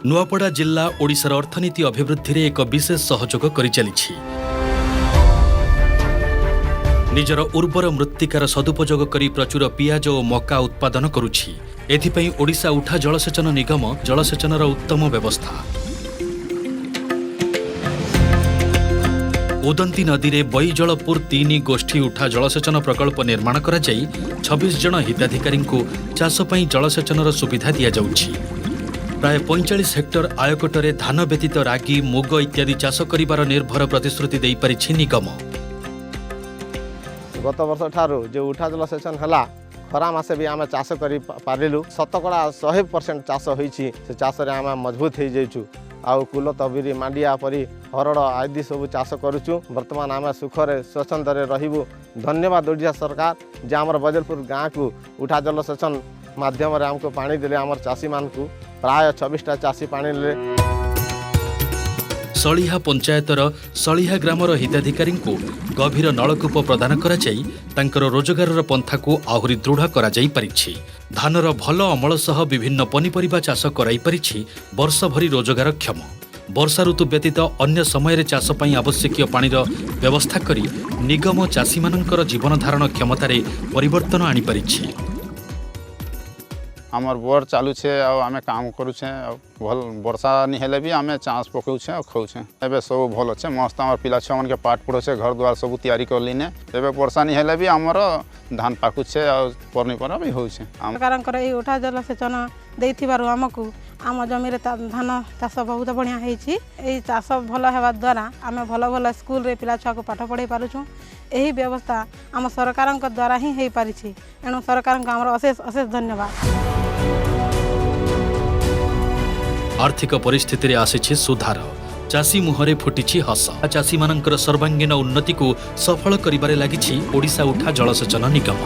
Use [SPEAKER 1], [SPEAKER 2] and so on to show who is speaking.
[SPEAKER 1] नुआपड़ा जिला ओडिशार अर्थनीति अभिवृद्धि रे एक विशेष सहयोग करि चलिछि। निजर उर्वर मृत्तिकार सदुपयोग करी प्रचुर पियाज और मका उत्पादन करुछि। एथिपई ओडिशा उठा जलसेचन निगम जलसेचनर उत्तम व्यवस्था। उदंती नदी रे बैजलपुर-III गोष्ठी उठा जलसेचन प्रकल्प निर्माण करा जाई 26 जन हिताधिकारी को चाष पई जलसेचनर सुविधा दिया जाउछि। प्राय 45 हेक्टर आयकटरे धान व्यतीत रागी मुग इत्यादि चाष करिबार निर्भर प्रतिश्रुति देई परिछि निगम।
[SPEAKER 2] गत वर्ष ठारू जो उठा जलसेचन हला खरा मासे भी आम चाष कर पारिलु। शतकड़ा 100% चाष होइछि। से चाष रे आम मजबूत हो जाइछु। आउ कुल तबिरी मांडिया परी हरड़ आदि सब चाष करुचु। वर्तमान आम सुखरे स्वच्छंदरे रहिबु। धन्यवाद ओडिशा सरकार जे आमर बैजलपुर गाँ को उठा जलसेचन माध्यम रे हमको पानी देले। आमर चाषी मान को प्राय 26टा चाषी पानी ले।
[SPEAKER 1] सलिहा पंचायतर सलिहा ग्रामर हिताधिकारी को गभीर नलकूप प्रदान करा जाई तांकर रोजगारर पंथा को आहुरी दृढ़ करा जाई परिछि। धानर भल अमल सह विभिन्न पनिपरिबा चाष कराई परिछि वर्ष भरी रोजगार क्षम। वर्षा ऋतु व्यतीत अन्य समय चाष पई आवश्यक पानीर व्यवस्था करी निगम चाषी मानकर जीवन धारण क्षमतारे परिवर्तन आनी परिछि।
[SPEAKER 3] आमर बोर चालू छे और आमे काम करू छे। भल वर्षा नहीं हेले भी आमे चांस पकाऊ छे और खाऊ छे। एबे सब भल छे। मस्त आमर पिला छुआ मन के पाठ पढ़ो छे। घर द्वार सब तैयारी कर लीने। एबे वर्षा नहीं हेले भी आमर धान पाकू छे और पनिपरा भी होउ छे।
[SPEAKER 4] सरकार ए उठा जलसेचन देइथिबारु हमकु आम जमी रे धान चाष बहुत बढ़िया हेछि। एई चाष भल हेबा द्वारा आमे भल भल स्कूल रे पिला छुआ को पाठ पढ़ाई पारुछु। एही व्यवस्था आम सरकारक द्वारा ही हेइ पारिछि। एणु सरकारक हमर अशेष अशेष धन्यवाद।
[SPEAKER 1] आर्थिक परिस्थिति रे आसीछि सुधार। चाषी मुहरे फुटिछि हस। चाषी मानकर सर्वांगीन उन्नति को सफल करिबारे लागिछि ओडिशा उठा जलसेचन निगम।